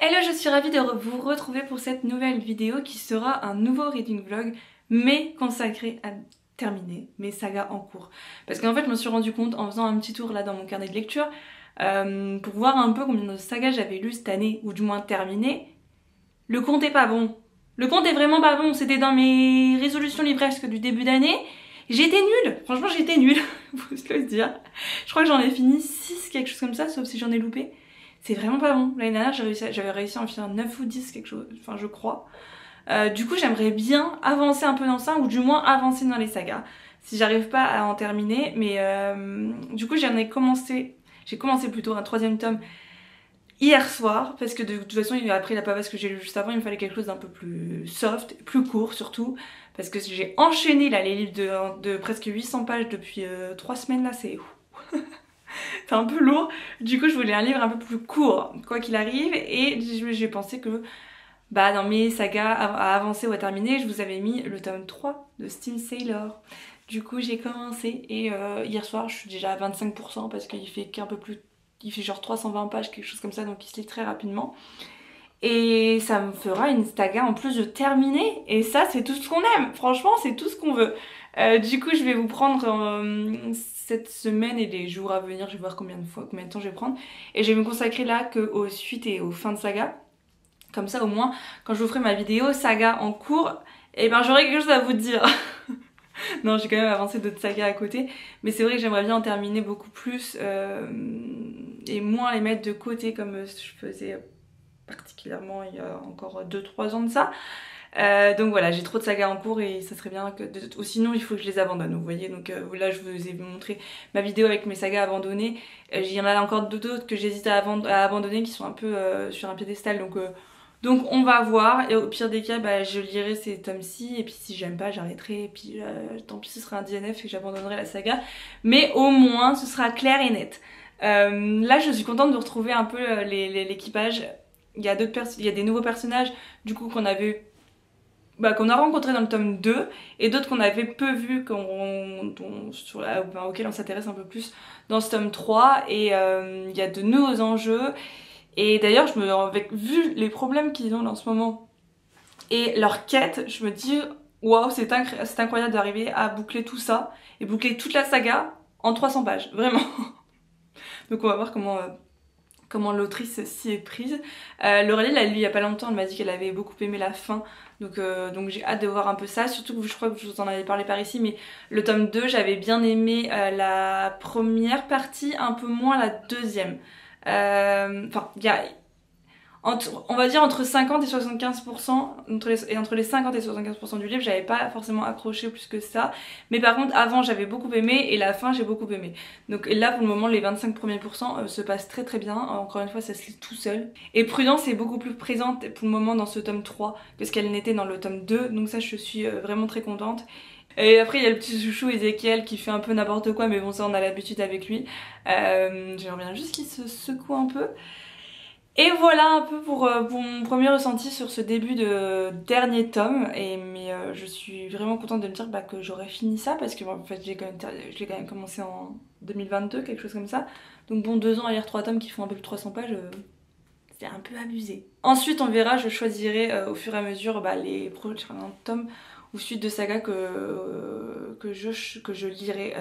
Hello, je suis ravie de vous retrouver pour cette nouvelle vidéo qui sera un nouveau reading vlog, mais consacré à terminer mes sagas en cours. Parce qu'en fait, je me suis rendu compte en faisant un petit tour là dans mon carnet de lecture, pour voir un peu combien de sagas j'avais lu cette année, ou du moins terminé, le compte est pas bon. Le compte est vraiment pas bon, c'était dans mes résolutions livresques du début d'année. J'étais nulle, franchement j'étais nulle, faut se le dire. Je crois que j'en ai fini 6, quelque chose comme ça, sauf si j'en ai loupé. C'est vraiment pas bon. L'année dernière j'avais réussi à en finir 9 ou 10, quelque chose, enfin je crois. Du coup j'aimerais bien avancer un peu dans ça, ou du moins avancer dans les sagas. Si j'arrive pas à en terminer, mais du coup j'ai commencé plutôt un 3e tome hier soir, parce que de toute façon après la pavasse que j'ai lu juste avant, il me fallait quelque chose d'un peu plus soft, plus court surtout, parce que j'ai enchaîné là les livres de presque 800 pages depuis 3 semaines là, c'est c'est un peu lourd. Du coup je voulais un livre un peu plus court quoi qu'il arrive, et j'ai pensé que bah dans mes sagas à avancer ou à terminer, je vous avais mis le tome 3 de Steam Sailor. Du coup j'ai commencé et hier soir je suis déjà à 25% parce qu'il fait qu'un peu plus, il fait genre 320 pages, quelque chose comme ça, donc il se lit très rapidement. Et ça me fera une saga en plus de terminer, et ça c'est tout ce qu'on aime, franchement c'est tout ce qu'on veut. Du coup je vais vous prendre cette semaine et les jours à venir, je vais voir combien de temps je vais prendre, et je vais me consacrer là qu'aux suites et aux fins de saga. Comme ça au moins quand je vous ferai ma vidéo saga en cours, et ben j'aurai quelque chose à vous dire. Non, j'ai quand même avancé d'autres sagas à côté, mais c'est vrai que j'aimerais bien en terminer beaucoup plus et moins les mettre de côté comme je faisais particulièrement il y a encore 2-3 ans de ça. Donc voilà, j'ai trop de sagas en cours et ça serait bien que... Ou sinon il faut que je les abandonne, vous voyez. Donc là je vous ai montré ma vidéo avec mes sagas abandonnées. Il y en a encore d'autres que j'hésite à abandonner, qui sont un peu sur un piédestal, donc on va voir, et au pire des cas bah, je lirai ces tomes-ci, et puis si j'aime pas j'arrêterai, et puis tant pis, ce sera un DNF et j'abandonnerai la saga, mais au moins ce sera clair et net. Là je suis contente de retrouver un peu l'équipage. Il y a des nouveaux personnages du coup qu'on a rencontrés dans le tome 2, et d'autres qu'on avait peu vus, auxquels on s'intéresse un peu plus dans ce tome 3, et il y a de nouveaux enjeux. Et d'ailleurs, vu les problèmes qu'ils ont en ce moment et leur quête, je me dis waouh, c'est incroyable d'arriver à boucler tout ça et boucler toute la saga en 300 pages, vraiment. Donc on va voir comment l'autrice s'y est prise. Laurélie l'a lu il y a pas longtemps, elle m'a dit qu'elle avait beaucoup aimé la fin, donc j'ai hâte de voir un peu ça, surtout que je crois que je vous en avais parlé par ici, mais le tome 2 j'avais bien aimé la première partie, un peu moins la deuxième. Enfin, il y a... on va dire entre 50 et 75%, entre les 50 et 75% du livre, j'avais pas forcément accroché plus que ça. Mais par contre, avant, j'avais beaucoup aimé, et la fin, j'ai beaucoup aimé. Donc là, pour le moment, les 25 premiers pourcents se passent très très bien. Encore une fois, ça se lit tout seul. Et Prudence est beaucoup plus présente pour le moment dans ce tome 3 que ce qu'elle n'était dans le tome 2. Donc ça, je suis vraiment très contente. Et après il y a le petit chouchou Ezekiel qui fait un peu n'importe quoi, mais bon, ça on a l'habitude avec lui. J'aimerais bien juste qu'il se secoue un peu. Et voilà un peu pour mon premier ressenti sur ce début de dernier tome. Mais je suis vraiment contente de me dire que j'aurais fini ça, parce que en fait j'ai quand même commencé en 2022, quelque chose comme ça. Donc bon, 2 ans à lire 3 tomes qui font un peu plus de 300 pages, c'est un peu abusé. Ensuite on verra, je choisirai au fur et à mesure les prochains tomes ou suite de saga que je lirai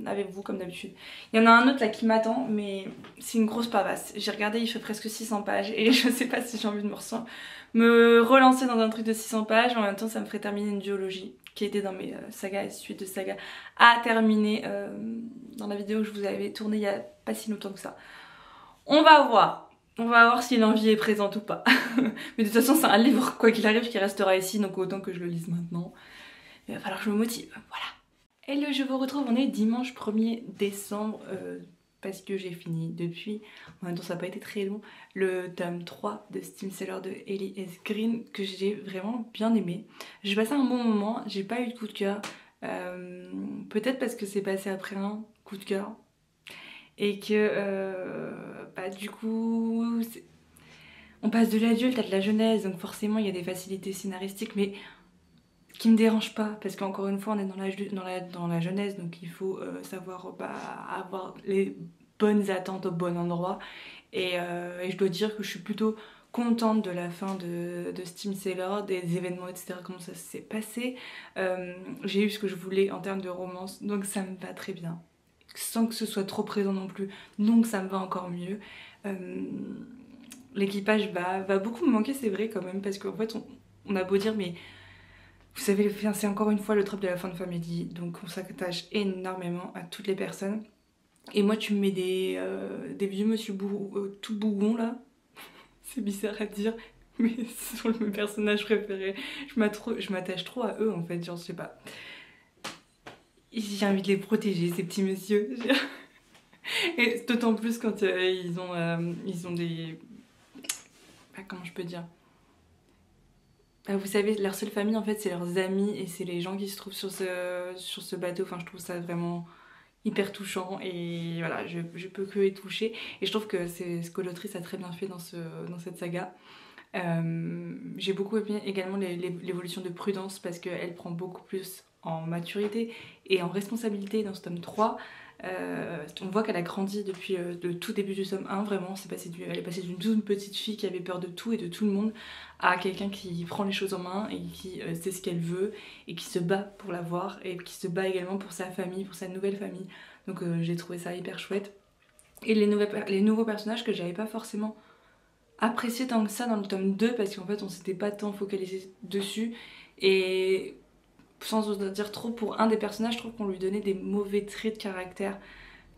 avec vous comme d'habitude. Il y en a un autre là qui m'attend, mais c'est une grosse pavasse. J'ai regardé, il fait presque 600 pages et je sais pas si j'ai envie de me relancer dans un truc de 600 pages. En même temps ça me ferait terminer une duologie qui était dans mes sagas et suites de saga à terminer dans la vidéo que je vous avais tournée il y a pas si longtemps que ça. On va voir. On va voir si l'envie est présente ou pas. Mais de toute façon c'est un livre, quoi qu'il arrive, qui restera ici, donc autant que je le lise maintenant. Il va falloir que je me motive, voilà. Hello, je vous retrouve, on est dimanche 1er décembre, parce que j'ai fini depuis, en même temps ça n'a pas été très long, le tome 3 de Steam Sailor de Ellie S. Green, que j'ai vraiment bien aimé. J'ai passé un bon moment, j'ai pas eu de coup de cœur, peut-être parce que c'est passé après un coup de cœur, et que du coup on passe de l'adulte à de la jeunesse, donc forcément il y a des facilités scénaristiques, mais qui me dérange pas, parce qu'encore une fois on est dans la jeunesse, donc il faut savoir avoir les bonnes attentes au bon endroit, et je dois dire que je suis plutôt contente de la fin de Steam Sailor, des événements, etc., comment ça s'est passé. J'ai eu ce que je voulais en termes de romance, donc ça me va très bien. Sans que ce soit trop présent non plus, donc ça me va encore mieux. L'équipage va beaucoup me manquer, c'est vrai quand même, parce qu'en fait on a beau dire, mais vous savez, c'est encore une fois le trope de la fin de Family, donc on s'attache énormément à toutes les personnes. Et moi tu me mets des vieux monsieur tout bougon là, c'est bizarre à dire, mais ce sont mes personnages préférés. Je m'attache trop à eux en fait, genre je sais pas. J'ai envie de les protéger, ces petits messieurs. Et d'autant plus quand ils ont des... Ah, comment je peux dire, vous savez, leur seule famille en fait c'est leurs amis et c'est les gens qui se trouvent sur ce bateau. Enfin je trouve ça vraiment hyper touchant et voilà, je peux que être touchée. Et je trouve que c'est ce que l'autrice a très bien fait dans cette saga. J'ai beaucoup aimé également l'évolution de Prudence parce qu'elle prend beaucoup plus en maturité et en responsabilité dans ce tome 3. On voit qu'elle a grandi depuis le tout début du tome 1, vraiment. Elle est passée d'une toute petite fille qui avait peur de tout et de tout le monde à quelqu'un qui prend les choses en main et qui sait ce qu'elle veut et qui se bat pour l'avoir et qui se bat également pour sa famille, pour sa nouvelle famille. Donc j'ai trouvé ça hyper chouette. Et les nouveaux personnages que j'avais pas forcément apprécié tant que ça dans le tome 2 parce qu'en fait on s'était pas tant focalisé dessus et sans oser dire trop, pour un des personnages je trouve qu'on lui donnait des mauvais traits de caractère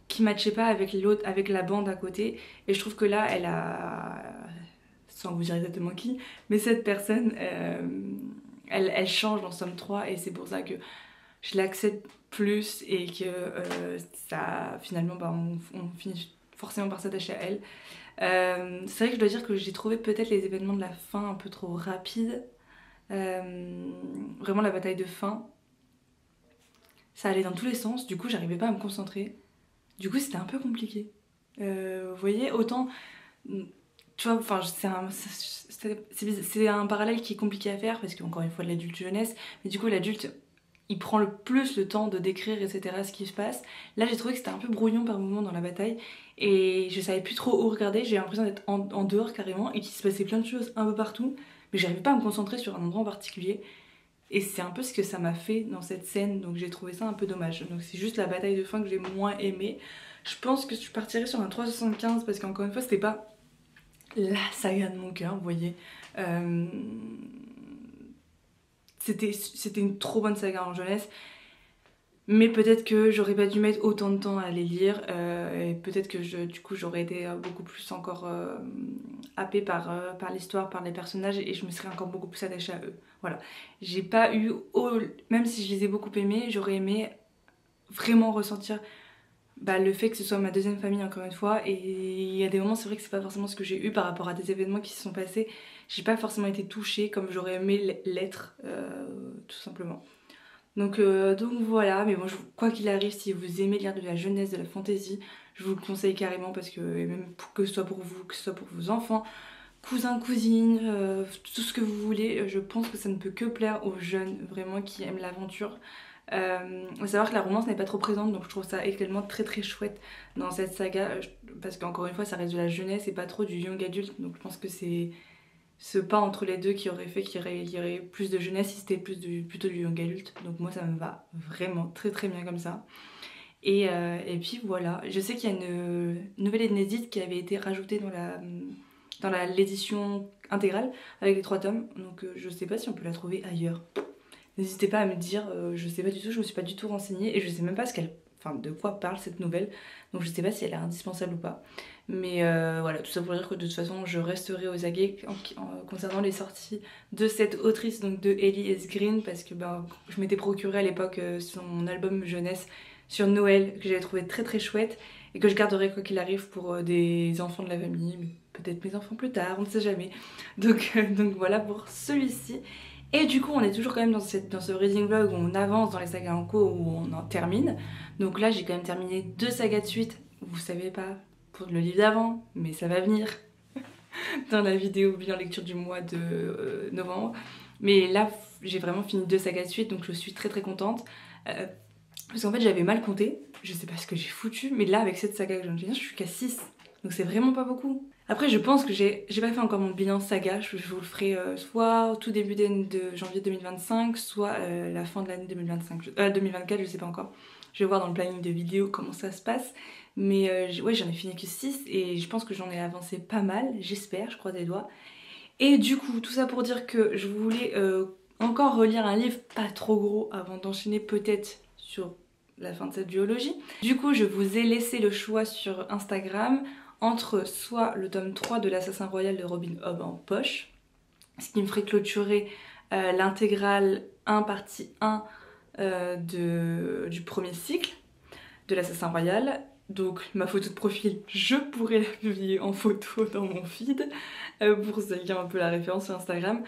qui matchaient pas avec l'autre, avec la bande à côté. Et je trouve que là elle a, sans vous dire exactement qui, mais cette personne elle change dans Somme 3 et c'est pour ça que je l'accepte plus et que ça finalement on finit forcément par s'attacher à elle. C'est vrai que je dois dire que j'ai trouvé peut-être les événements de la fin un peu trop rapides. Vraiment la bataille de fin, ça allait dans tous les sens, du coup j'arrivais pas à me concentrer. Du coup c'était un peu compliqué. Vous voyez, autant... Tu vois, enfin c'est un parallèle qui est compliqué à faire parce qu'encore une fois de l'adulte jeunesse, mais du coup l'adulte il prend le plus le temps de décrire etc ce qui se passe. Là j'ai trouvé que c'était un peu brouillon par moments dans la bataille et je savais plus trop où regarder, j'ai l'impression d'être en dehors carrément et qu'il se passait plein de choses un peu partout, mais j'arrivais pas à me concentrer sur un endroit en particulier. Et c'est un peu ce que ça m'a fait dans cette scène, donc j'ai trouvé ça un peu dommage. Donc c'est juste la bataille de fin que j'ai moins aimée. Je pense que je partirais sur un 3,75 parce qu'encore une fois c'était pas la saga de mon cœur, vous voyez. C'était une trop bonne saga en jeunesse, mais peut-être que j'aurais pas dû mettre autant de temps à les lire et peut-être que du coup j'aurais été beaucoup plus encore happée par l'histoire, par les personnages et je me serais encore beaucoup plus attachée à eux. Voilà, j'ai pas eu, même si je les ai beaucoup aimés, j'aurais aimé vraiment ressentir le fait que ce soit ma deuxième famille encore une fois. Et il y a des moments c'est vrai que c'est pas forcément ce que j'ai eu par rapport à des événements qui se sont passés. J'ai pas forcément été touchée comme j'aurais aimé l'être tout simplement. Donc voilà, mais moi quoi qu'il arrive, si vous aimez lire de la jeunesse, de la fantasy, je vous le conseille carrément parce que même que ce soit pour vous, que ce soit pour vos enfants, cousins, cousines, tout ce que vous voulez, je pense que ça ne peut que plaire aux jeunes vraiment qui aiment l'aventure. Faut savoir que la romance n'est pas trop présente, donc je trouve ça également très très chouette dans cette saga parce qu'encore une fois ça reste de la jeunesse et pas trop du young adulte, donc je pense que c'est ce pas entre les deux qui aurait fait qu'il y aurait plus de jeunesse si c'était plutôt du young adulte. Donc moi ça me va vraiment très très bien comme ça. Et puis voilà, je sais qu'il y a une nouvelle inédite qui avait été rajoutée dans l'édition intégrale avec les 3 tomes, donc je sais pas si on peut la trouver ailleurs. N'hésitez pas à me dire, je sais pas du tout, je me suis pas du tout renseignée et je sais même pas de quoi parle cette nouvelle, donc je sais pas si elle est indispensable ou pas. Mais voilà, tout ça pour dire que de toute façon je resterai aux aguets concernant les sorties de cette autrice, donc de Ellie S. Green, parce que je m'étais procuré à l'époque son album jeunesse sur Noël que j'avais trouvé très très chouette et que je garderai quoi qu'il arrive pour des enfants de la famille, peut-être mes enfants plus tard, on ne sait jamais. Donc voilà pour celui-ci. Et du coup on est toujours quand même dans ce reading vlog où on avance dans les sagas en cours, où on en termine. Donc là j'ai quand même terminé 2 sagas de suite, vous savez pas pour le livre d'avant, mais ça va venir dans la vidéo bilan lecture du mois de novembre. Mais là j'ai vraiment fini 2 sagas de suite, donc je suis très très contente. Parce qu'en fait j'avais mal compté, je sais pas ce que j'ai foutu, mais là avec cette saga que je viens de finir, je suis qu'à 6. Donc c'est vraiment pas beaucoup. Après je pense que j'ai pas fait encore mon bilan saga, je vous le ferai soit au tout début de janvier 2025, soit la fin de l'année 2024, je sais pas encore. Je vais voir dans le planning de vidéo comment ça se passe. Mais ouais, j'en ai fini que 6 et je pense que j'en ai avancé pas mal, j'espère, je croise les doigts. Et du coup, tout ça pour dire que je voulais encore relire un livre pas trop gros avant d'enchaîner peut-être sur la fin de cette duologie. Du coup, je vous ai laissé le choix sur Instagram entre soit le tome 3 de l'Assassin Royal de Robin Hobb en poche, ce qui me ferait clôturer l'intégrale 1 partie 1 du premier cycle de l'Assassin Royal. Donc ma photo de profil, je pourrais la publier en photo dans mon feed pour ceux qui ont un peu la référence sur Instagram.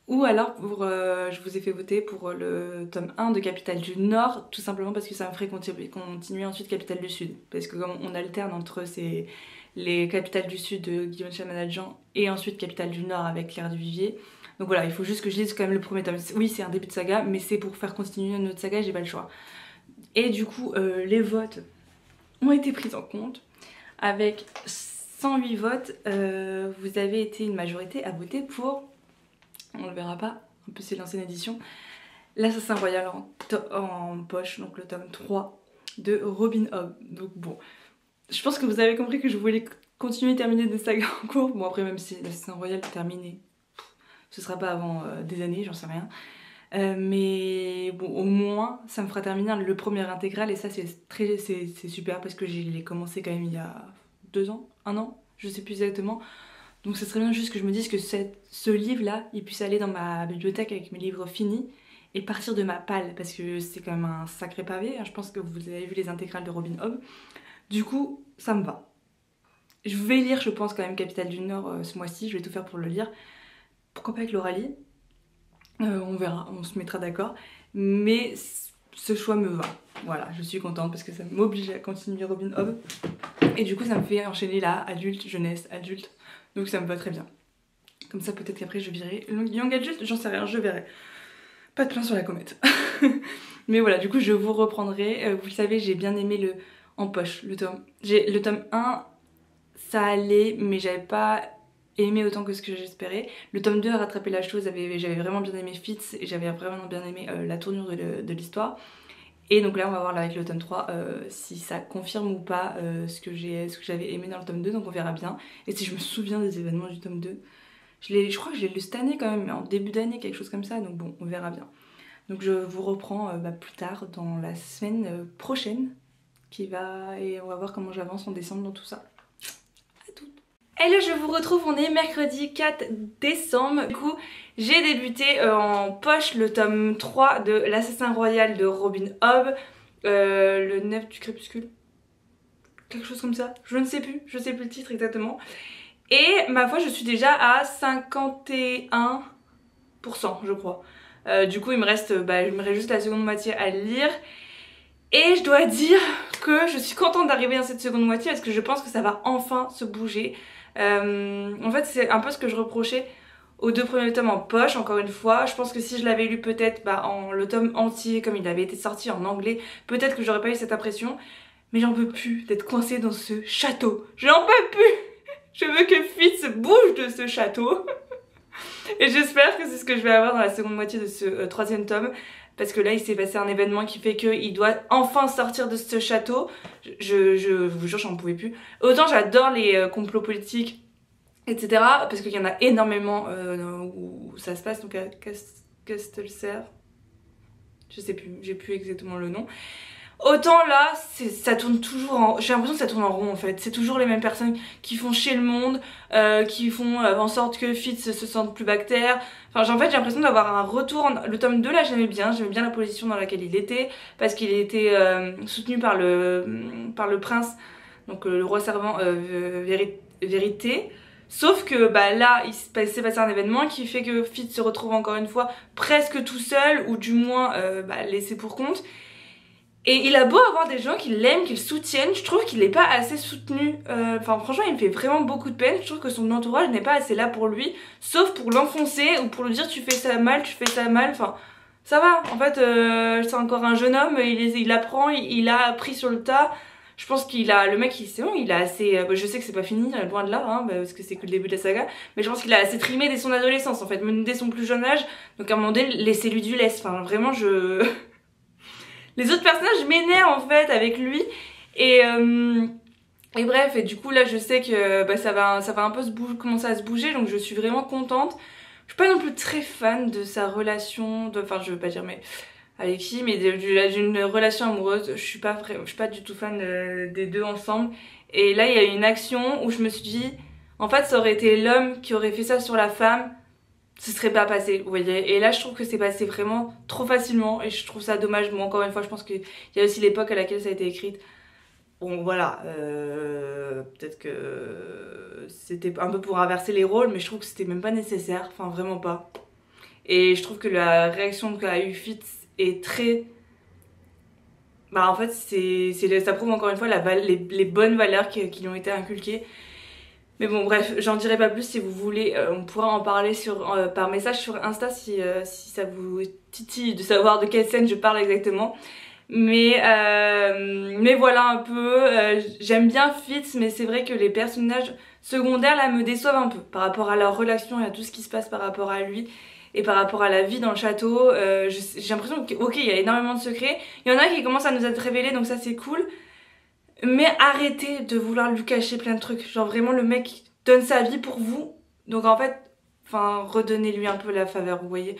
Ou alors je vous ai fait voter pour le tome 1 de Capitale du Nord, tout simplement parce que ça me ferait continuer ensuite Capitale du Sud. Parce que comme on alterne entre les Capitales du Sud de Guillaume Chamanadjan et ensuite Capitale du Nord avec Claire Duvivier. Donc voilà, il faut juste que je lise quand même le premier tome. Oui, c'est un début de saga, mais c'est pour faire continuer notre saga, j'ai pas le choix. Et du coup, les votes ont été pris en compte. Avec 108 votes, vous avez été une majorité à voter pour, on le verra pas, un peu c'est l'ancienne édition, l'Assassin Royal en poche, donc le tome 3 de Robin Hobb. Donc bon, je pense que vous avez compris que je voulais continuer et terminer des sagas en cours. Bon après même si l'Assassin Royal est terminé, ce sera pas avant des années, j'en sais rien. Mais bon, au moins ça me fera terminer le premier intégral et ça c'est super parce que je l'ai commencé quand même il y a 2 ans, 1 an, je sais plus exactement. Donc ça serait bien juste que je me dise que ce livre là il puisse aller dans ma bibliothèque avec mes livres finis et partir de ma palle parce que c'est quand même un sacré pavé, hein. Je pense que vous avez vu les intégrales de Robin Hobb. Du coup ça me va. Je vais lire je pense quand même Capitale du Nord ce mois-ci, je vais tout faire pour le lire. Pourquoi pas avec l'Oralie, on verra, on se mettra d'accord. Mais ce choix me va. Voilà, je suis contente parce que ça m'oblige à continuer Robin Hobb. Et du coup ça me fait enchaîner là, adulte, jeunesse, adulte. Donc ça me va très bien. Comme ça peut-être qu'après je virerai Young Adulte, j'en sais rien, je verrai. Pas de plan sur la comète. Mais voilà, du coup je vous reprendrai. Vous le savez, j'ai bien aimé le en poche, le tome. Le tome 1, ça allait, mais j'avais pas aimé autant que ce que j'espérais. Le tome 2 a rattrapé la chose, j'avais vraiment bien aimé Fitz et j'avais vraiment bien aimé la tournure de l'histoire. Et donc là on va voir avec le tome 3 si ça confirme ou pas ce que j'avais aimé dans le tome 2, donc on verra bien. Et si je me souviens des événements du tome 2, je crois que je l'ai lu cette année quand même, mais en début d'année, quelque chose comme ça, donc bon, on verra bien. Donc je vous reprends plus tard dans la semaine prochaine et on va voir comment j'avance en décembre dans tout ça. À toutes. Et là je vous retrouve, on est mercredi 4 décembre. Du coup j'ai débuté en poche le tome 3 de l'Assassin Royal de Robin Hobb, le 9 du crépuscule, quelque chose comme ça, je ne sais plus le titre exactement. Et ma foi je suis déjà à 51% je crois. Du coup il me reste juste la seconde moitié à lire. Et je dois dire que je suis contente d'arriver dans cette seconde moitié parce que je pense que ça va enfin se bouger. En fait c'est un peu ce que je reprochais aux 2 premiers tomes en poche, encore une fois. Je pense que si je l'avais lu peut-être le tome entier comme il avait été sorti en anglais, peut-être que j'aurais pas eu cette impression. Mais j'en peux plus d'être coincée dans ce château. J'en peux plus. Je veux que Fitz bouge de ce château. Et j'espère que c'est ce que je vais avoir dans la seconde moitié de ce 3e tome. Parce que là il s'est passé un événement qui fait qu'il doit enfin sortir de ce château. Je vous jure j'en pouvais plus. Autant j'adore les complots politiques, etc. Parce qu'il y en a énormément où ça se passe, donc à Castelserre. Je sais plus, j'ai plus exactement le nom. Autant là, ça tourne toujours en... J'ai l'impression que ça tourne en rond en fait. C'est toujours les mêmes personnes qui font chier le monde, qui font en sorte que Fitz se sente plus bactère. Enfin, en fait, j'ai l'impression d'avoir un retour... Le tome 2 là, j'aimais bien la position dans laquelle il était, parce qu'il était soutenu par le prince, donc le roi servant Vérité. Sauf que là, il s'est passé un événement qui fait que Fitz se retrouve encore une fois presque tout seul, ou du moins laissé pour compte. Et il a beau avoir des gens qui l'aiment, qui le soutiennent, je trouve qu'il n'est pas assez soutenu. Enfin franchement il me fait vraiment beaucoup de peine. Je trouve que son entourage n'est pas assez là pour lui, sauf pour l'enfoncer ou pour lui dire tu fais ça mal, tu fais ça mal. Enfin ça va, en fait c'est encore un jeune homme, il apprend, il a appris sur le tas. Je pense le mec c'est bon, il a assez, je sais que c'est pas fini, loin de là, hein, parce que c'est que le début de la saga, mais je pense qu'il a assez trimé dès son adolescence en fait, même dès son plus jeune âge, donc à un moment donné, laissez-lui du lest, enfin vraiment les autres personnages m'énervent en fait avec lui, et bref, et du coup là je sais que ça va un peu commencer à se bouger, donc je suis vraiment contente. Je suis pas non plus très fan de sa relation, enfin je veux pas dire mais avec qui, mais d'une relation amoureuse, je suis pas du tout fan des deux ensemble. Et là il y a eu une action où je me suis dit, en fait ça aurait été l'homme qui aurait fait ça sur la femme, ce serait pas passé, vous voyez. Et là je trouve que c'est passé vraiment trop facilement et je trouve ça dommage. Bon, encore une fois je pense qu'il y a aussi l'époque à laquelle ça a été écrit. Bon voilà, peut-être que c'était un peu pour inverser les rôles, mais je trouve que c'était même pas nécessaire, enfin vraiment pas. Et je trouve que la réaction qu'a eu Fitz est très... en fait ça prouve encore une fois les bonnes valeurs qui lui ont été inculquées. Mais bon bref, j'en dirai pas plus. Si vous voulez, on pourra en parler par message sur Insta si ça vous titille de savoir de quelle scène je parle exactement. Mais voilà un peu, j'aime bien Fitz, mais c'est vrai que les personnages secondaires là me déçoivent un peu par rapport à leur relation et à tout ce qui se passe par rapport à lui et par rapport à la vie dans le château. J'ai l'impression qu'il y a énormément de secrets, il y en a qui commencent à nous être révélés, donc ça c'est cool, mais arrêtez de vouloir lui cacher plein de trucs. Genre vraiment le mec donne sa vie pour vous, donc en fait redonnez-lui un peu la faveur, vous voyez.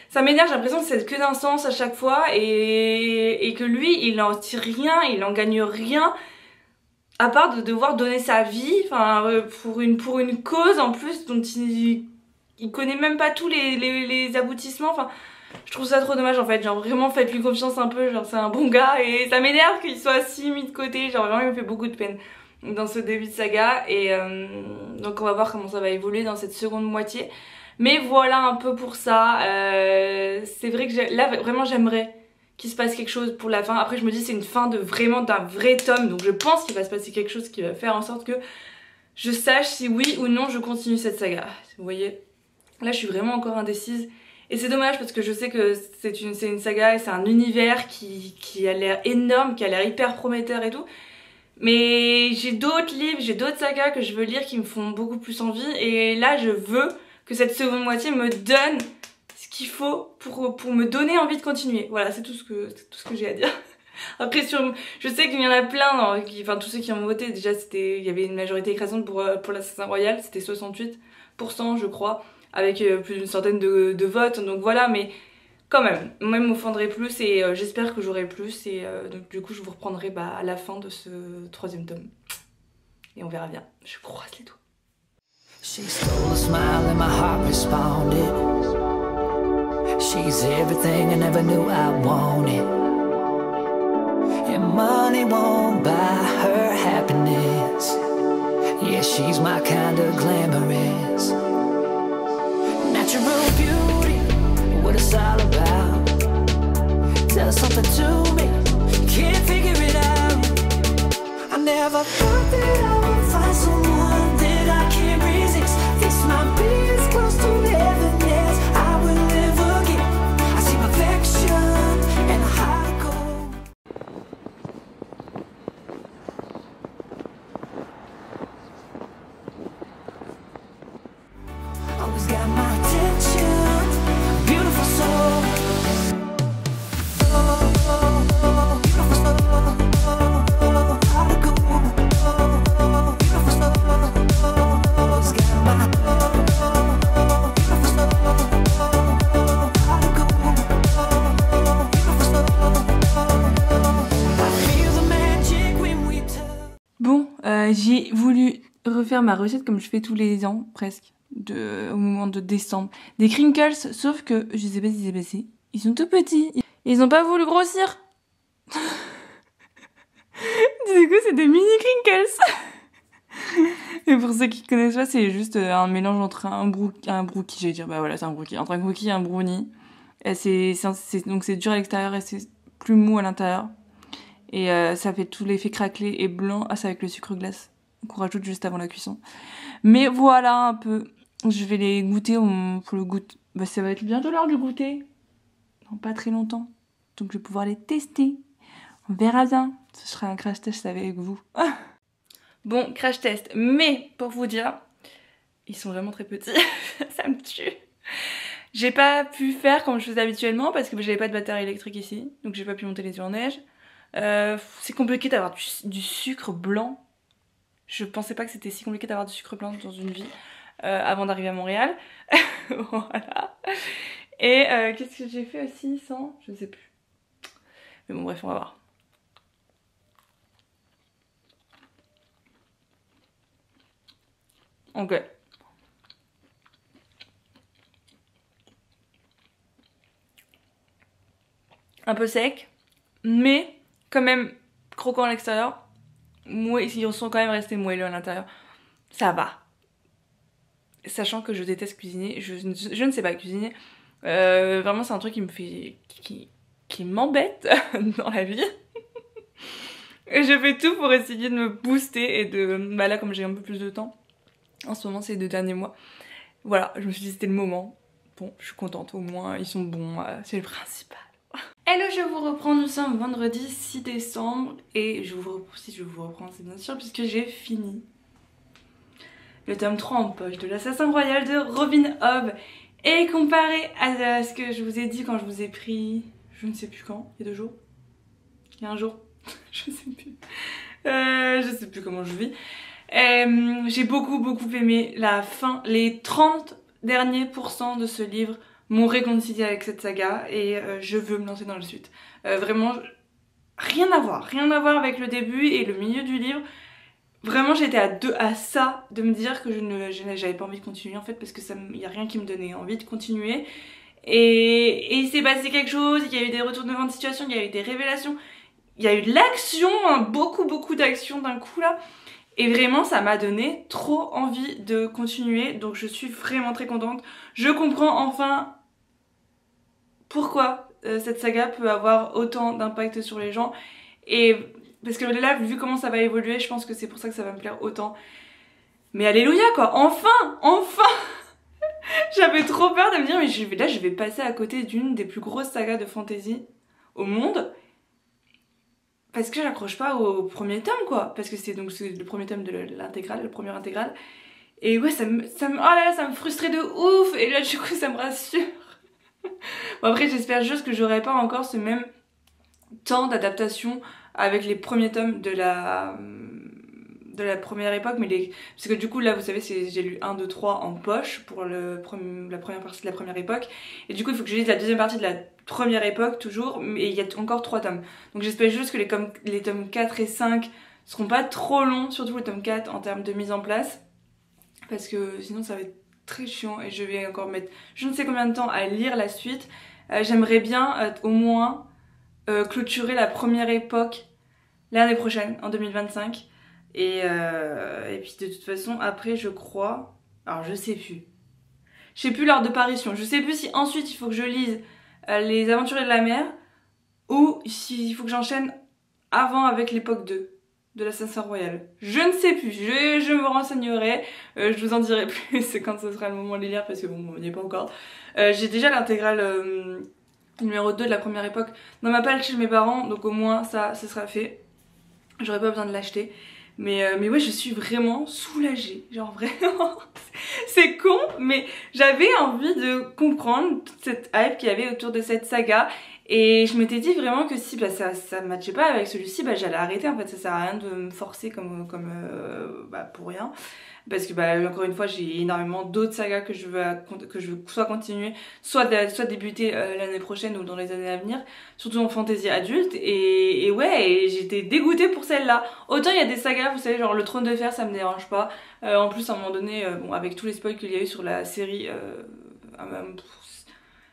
Ça m'énerve, j'ai l'impression que c'est que d'un sens à chaque fois et que lui, il en tire rien, il en gagne rien, à part de devoir donner sa vie, pour une cause en plus dont il connaît même pas tous les aboutissements, je trouve ça trop dommage en fait. Genre vraiment faites-lui confiance un peu, genre c'est un bon gars et ça m'énerve qu'il soit si mis de côté, genre vraiment il me fait beaucoup de peine dans ce début de saga et donc on va voir comment ça va évoluer dans cette seconde moitié, mais voilà un peu pour ça. C'est vrai que là vraiment j'aimerais qu'il se passe quelque chose pour la fin. Après je me dis c'est une fin vraiment d'un vrai tome, donc je pense qu'il va se passer quelque chose qui va faire en sorte que je sache si oui ou non je continue cette saga, vous voyez. Là je suis vraiment encore indécise et c'est dommage parce que je sais que c'est une saga et c'est un univers qui a l'air énorme, qui a l'air hyper prometteur et tout. Mais j'ai d'autres livres, j'ai d'autres sagas que je veux lire qui me font beaucoup plus envie. Et là, je veux que cette seconde moitié me donne ce qu'il faut pour me donner envie de continuer. Voilà, c'est tout ce que j'ai à dire. Après, je sais qu'il y en a plein, tous ceux qui ont voté, déjà, il y avait une majorité écrasante pour l'Assassin Royal, c'était 68%, je crois, avec plus d'une centaine de votes. Donc voilà, mais... quand même, moi il me fendrait plus et j'espère que j'aurai plus et donc du coup je vous reprendrai à la fin de ce troisième tome. Et on verra bien, je croise les doigts. She stole a smile and my heart responded. She's everything I never knew I wanted. And money won't buy her happiness. Yeah, she's my kind of glamorous. Natural beauty, what it's all about. Tell something to me, can't figure it out. I never thought that I would find someone that I can't resist. This might be as close to heaven as I will ever get. I see perfection and a heart of gold. Always got my attention, beautiful soul. Bon, j'ai voulu refaire ma recette comme je fais tous les ans, presque, au moment de décembre. Des crinkles, sauf que, je sais pas si c'est passé, ils sont tout petits. Ils ont pas voulu grossir. Du coup, c'est des mini crinkles. Et pour ceux qui connaissent pas, c'est juste un mélange entre un brookie, j'allais dire, voilà, c'est un brookie. Entre un cookie et un brownie. Et donc c'est dur à l'extérieur et c'est plus mou à l'intérieur. Et ça fait tout l'effet craquelé et blanc. Ah, c'est avec le sucre glace qu'on rajoute juste avant la cuisson. Mais voilà un peu. Je vais les goûter pour le goût. Ça va être bientôt l'heure du goûter. Dans pas très longtemps. Donc je vais pouvoir les tester. On verra bien. ce serait un crash test avec vous. Bon, crash test, mais pour vous dire, ils sont vraiment très petits, ça me tue. J'ai pas pu faire comme je faisais habituellement parce que j'avais pas de batterie électrique ici, donc j'ai pas pu monter les yeux en neige. C'est compliqué d'avoir du sucre blanc. Je pensais pas que c'était si compliqué d'avoir du sucre blanc dans une vie avant d'arriver à Montréal. Voilà. Et qu'est-ce que j'ai fait aussi sans? Je sais plus. Mais bon, bref, on va voir. Ok. Un peu sec, mais quand même croquant à l'extérieur. Ils sont quand même restés moelleux à l'intérieur. Ça va. Sachant que je déteste cuisiner, je ne sais pas cuisiner. Vraiment, c'est un truc qui me fait. Qui m'embête dans la vie. Et je fais tout pour essayer de me booster et de. Bah là, comme j'ai un peu plus de temps, en ce moment, ces 2 derniers mois. Voilà, je me suis dit c'était le moment. Bon, je suis contente, au moins, ils sont bons, c'est le principal. Hello, je vous reprends, nous sommes vendredi 6 décembre et je vous reprends, c'est bien sûr, puisque j'ai fini le tome 3 en poche de l'Assassin Royal de Robin Hobb. Et comparé à ce que je vous ai dit quand je vous ai pris, je ne sais plus quand, il y a 2 jours, il y a un jour, je sais plus comment je vis. J'ai beaucoup aimé la fin, les 30 derniers pourcents de ce livre m'ont réconcilié avec cette saga et je veux me lancer dans la suite. Vraiment, rien à voir avec le début et le milieu du livre. Vraiment, j'étais à ça de me dire que j'avais pas envie de continuer en fait parce que il y a rien qui me donnait envie de continuer. Et il s'est passé quelque chose, il y a eu des retournements de situation, il y a eu des révélations, il y a eu de l'action, hein, beaucoup d'action d'un coup là. Et vraiment ça m'a donné trop envie de continuer, donc je suis vraiment très contente. Je comprends enfin pourquoi cette saga peut avoir autant d'impact sur les gens. Et parce que là, vu comment ça va évoluer, je pense que c'est pour ça que ça va me plaire autant. Mais alléluia quoi, enfin J'avais trop peur de me dire, mais je vais passer à côté d'une des plus grosses sagas de fantasy au monde. Parce que j'accroche pas au premier tome quoi. Parce que c'est le premier tome de l'intégrale, le premier intégral. Et ouais, oh là là, ça me frustrait de ouf. Et là du coup ça me rassure. Bon après j'espère juste que j'aurai pas encore ce même temps d'adaptation avec les premiers tomes de la première époque, parce que du coup là vous savez j'ai lu 1, 2, 3 en poche pour la première partie de la première époque, et du coup il faut que je lise la deuxième partie de la première époque toujours, mais il y a encore 3 tomes, donc j'espère juste que les tomes 4 et 5 seront pas trop longs, surtout le tome 4 en termes de mise en place, parce que sinon ça va être très chiant et je vais encore mettre je ne sais combien de temps à lire la suite. J'aimerais bien au moins clôturer la première époque l'année prochaine, en 2025. Et puis de toute façon, après, je crois... Alors, je sais plus l'heure de parution. Je sais plus si ensuite, il faut que je lise Les Aventuriers de la Mer ou s'il faut que j'enchaîne avant avec l'époque 2 de l'Assassin Royal. Je ne sais plus. Je me renseignerai. Je vous en dirai plus quand ce sera le moment de les lire parce que bon, on n'y est pas encore. J'ai déjà l'intégrale... numéro 2 de la première époque dans ma palle chez mes parents, donc au moins ça sera fait, j'aurais pas besoin de l'acheter, mais ouais, je suis vraiment soulagée, genre vraiment c'est con, mais j'avais envie de comprendre toute cette hype qu'il y avait autour de cette saga, et je m'étais dit vraiment que si ça matchait pas avec celui-ci, j'allais arrêter en fait, ça sert à rien de me forcer comme pour rien. Parce que encore une fois j'ai énormément d'autres sagas que je veux soit continuer, soit débuter l'année prochaine ou dans les années à venir, surtout en fantasy adulte, et ouais, et j'étais dégoûtée pour celle-là. Autant il y a des sagas, vous savez, genre le Trône de Fer, ça me dérange pas, en plus à un moment donné, avec tous les spoils qu'il y a eu sur la série,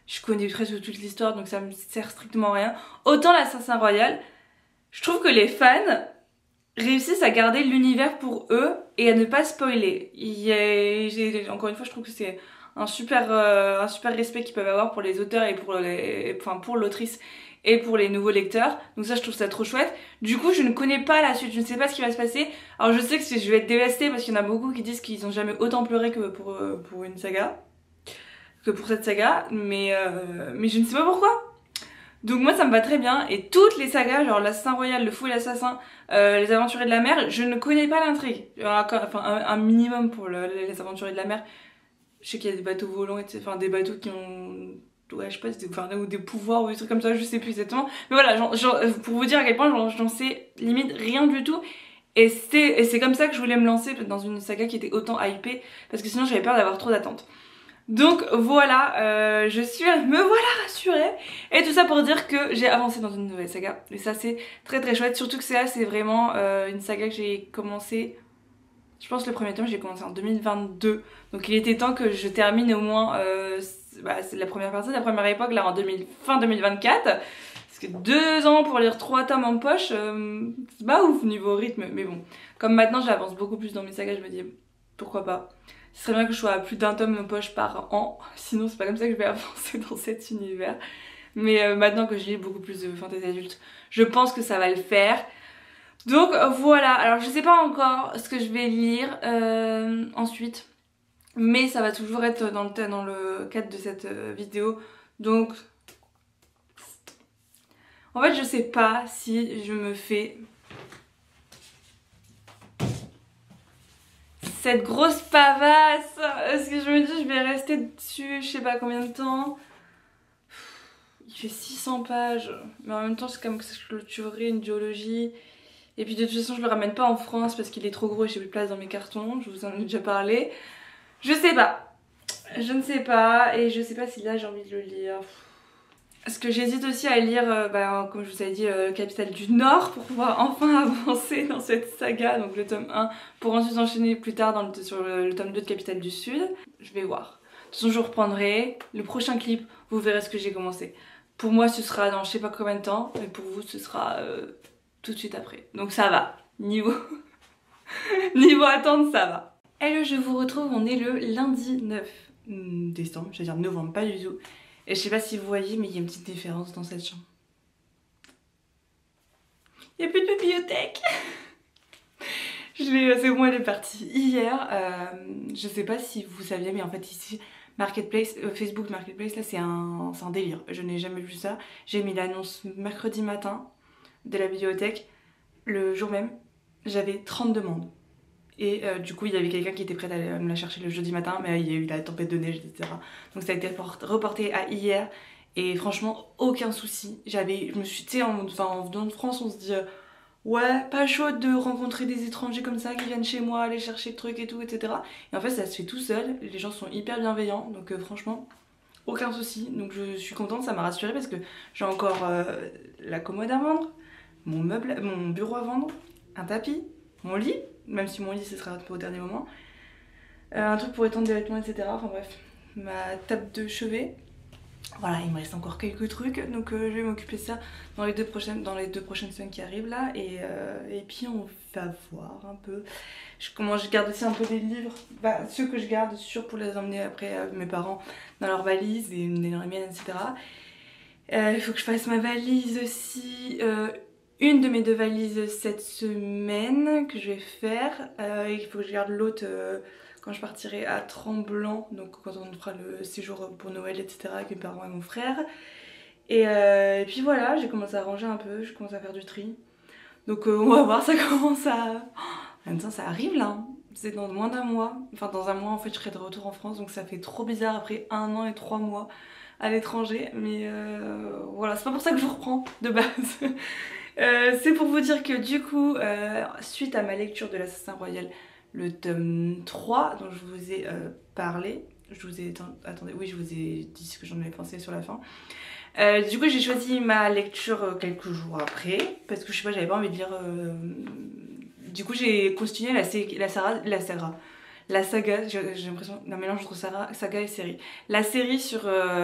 je connais presque toute l'histoire, donc ça me sert strictement à rien. Autant l'Assassin Royal, je trouve que les fans réussissent à garder l'univers pour eux et à ne pas spoiler. Encore une fois, je trouve que c'est un super respect qu'ils peuvent avoir pour les auteurs et pour l'autrice et pour les nouveaux lecteurs. Donc ça, je trouve ça trop chouette. Du coup, je ne connais pas la suite, je ne sais pas ce qui va se passer. Alors je sais que je vais être dévastée parce qu'il y en a beaucoup qui disent qu'ils n'ont jamais autant pleuré que pour une saga, que pour cette saga, mais je ne sais pas pourquoi. Donc moi ça me va très bien, et toutes les sagas, genre l'Assassin Royal, le Fou et l'Assassin, les Aventuriers de la Mer, je ne connais pas l'intrigue. Enfin un minimum pour les Aventuriers de la Mer. Je sais qu'il y a des bateaux volants, etc. Enfin des bateaux qui ont... Ouais, je sais pas, ou des pouvoirs ou des trucs comme ça, je sais plus exactement. Mais voilà, pour vous dire à quel point j'en sais limite rien du tout. Et c'est comme ça que je voulais me lancer dans une saga qui était autant hypée, parce que sinon j'avais peur d'avoir trop d'attentes. Donc voilà, me voilà rassurée. Et tout ça pour dire que j'ai avancé dans une nouvelle saga. Et ça c'est très très chouette, surtout que c'est vraiment une saga que j'ai commencé... Je pense que le premier tome j'ai commencé en 2022. Donc il était temps que je termine au moins c'est la première partie, la première époque là en fin 2024. Parce que 2 ans pour lire 3 tomes en poche, c'est pas ouf niveau rythme. Mais bon, comme maintenant j'avance beaucoup plus dans mes sagas, je me dis pourquoi pas. Ce serait bien que je sois à plus d'un tome en poche par an. Sinon c'est pas comme ça que je vais avancer dans cet univers. Mais maintenant que je lis beaucoup plus de fantasy adulte, je pense que ça va le faire. Donc voilà, alors je sais pas encore ce que je vais lire ensuite, mais ça va toujours être dans le cadre de cette vidéo. Donc en fait je sais pas si je me fais cette grosse pavasse, parce que je me dis je vais rester dessus je sais pas combien de temps. Il fait 600 pages, mais en même temps c'est comme que je clôturerai une duologie. Et puis de toute façon je le ramène pas en France parce qu'il est trop gros et j'ai plus de place dans mes cartons, je vous en ai déjà parlé. Je sais pas, je ne sais pas, et je sais pas si là j'ai envie de le lire. Parce que j'hésite aussi à lire, comme je vous avais dit, Capitale du Nord pour pouvoir enfin avancer dans cette saga, donc le tome 1, pour ensuite enchaîner plus tard sur le tome 2 de Capitale du Sud. Je vais voir. De toute façon je reprendrai le prochain clip, vous verrez ce que j'ai commencé. Pour moi ce sera dans je sais pas combien de temps, mais pour vous ce sera tout de suite après. Donc ça va, niveau attente ça va. Hello, je vous retrouve, on est le lundi 9 décembre, je veux dire novembre, pas du tout. Et je sais pas si vous voyez, mais il y a une petite différence dans cette chambre. Il n'y a plus de bibliothèque. C'est bon, elle est partie hier. Je sais pas si vous saviez, mais en fait ici, Marketplace, Facebook Marketplace, là c'est un délire. Je n'ai jamais vu ça. J'ai mis l'annonce mercredi matin de la bibliothèque. Le jour même, j'avais 30 demandes. Et du coup, il y avait quelqu'un qui était prêt à me la chercher le jeudi matin, mais il y a eu la tempête de neige, etc. Donc ça a été reporté à hier. Et franchement, aucun souci. Je me suis, tu sais, en venant de France, on se dit ouais, pas chaud de rencontrer des étrangers comme ça qui viennent chez moi, aller chercher le truc et tout, etc. Et en fait, ça se fait tout seul. Les gens sont hyper bienveillants. Donc franchement, aucun souci. Donc je suis contente, ça m'a rassurée parce que j'ai encore la commode à vendre, mon bureau à vendre, un tapis, mon lit. Même si mon lit ce sera au dernier moment, un truc pour étendre des vêtements, etc. Enfin bref, ma table de chevet. Voilà, il me reste encore quelques trucs, donc je vais m'occuper de ça dans les deux prochaines semaines qui arrivent là, et puis on va voir un peu. Je garde aussi un peu des livres, ceux que je garde sûrs pour les emmener après à mes parents dans leurs valises et dans les miennes, etc. Il faut que je fasse ma valise aussi. Une de mes 2 valises cette semaine que je vais faire, et il faut que je garde l'autre quand je partirai à Tremblant, donc quand on fera le séjour pour Noël, etc. avec mes parents et mon frère. Et puis voilà, j'ai commencé à ranger un peu, je commence à faire du tri. Donc on va voir, ça commence à... En même temps ça arrive là, hein. C'est dans moins d'un mois, enfin dans un mois en fait je serai de retour en France, donc ça fait trop bizarre après 1 an et 3 mois à l'étranger. Mais voilà, c'est pas pour ça que je vous reprends de base. C'est pour vous dire que du coup, suite à ma lecture de l'Assassin Royal, le tome 3 dont je vous ai parlé, attendez, oui je vous ai dit ce que j'en avais pensé sur la fin. Du coup j'ai choisi ma lecture quelques jours après, parce que je sais pas, j'avais pas envie de lire... Du coup j'ai continué la saga, j'ai l'impression d'un mélange entre saga et série. La série sur